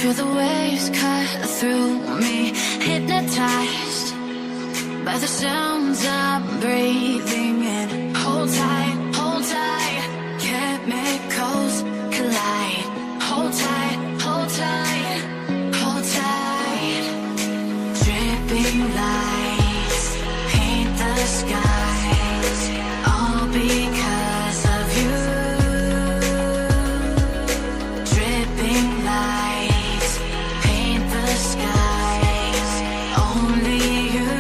Feel the waves cut through me, hypnotized by the sounds I'm breathing in. Hold tight, chemicals collide. Hold tight, hold tight, hold tight. Dripping lights paint the skies, all because of you. Dripping lights paint the skies, only you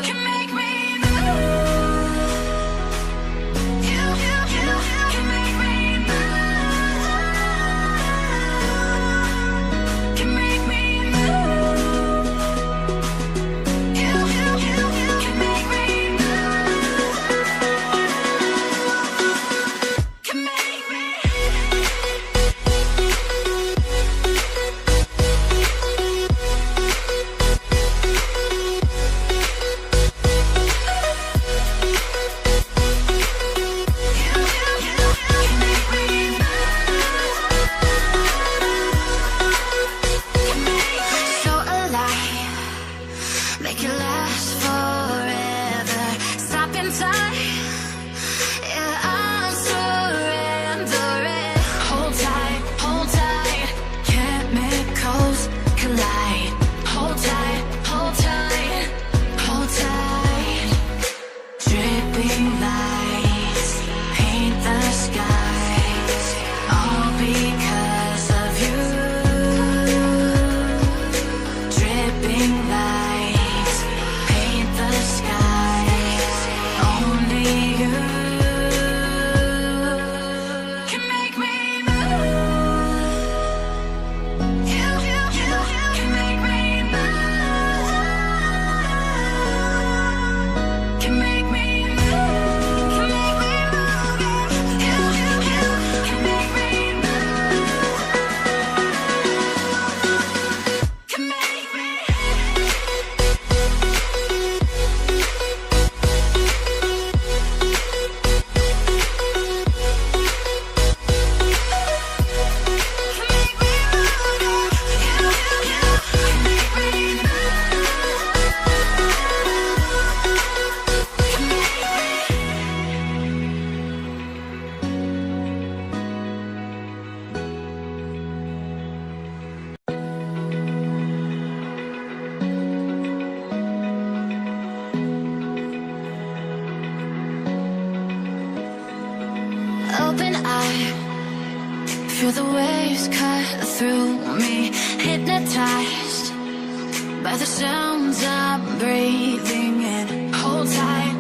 can make me move. You can make me move. Can make me move. You can make me move. Can make me. So alive, make it last forever. Stop in time, yeah, I'm surrendering. Hold tight, chemicals collide. Hold tight, hold tight, hold tight. Dripping lights paint the skies, all because of you. Dripping lights paint the skies, only you can make me move. You can make me move. Can make me move. Can make me move. You can make me move. Can make me. Open eye, feel the waves cut through me, hypnotized by the sounds I'm breathing in. Hold tight,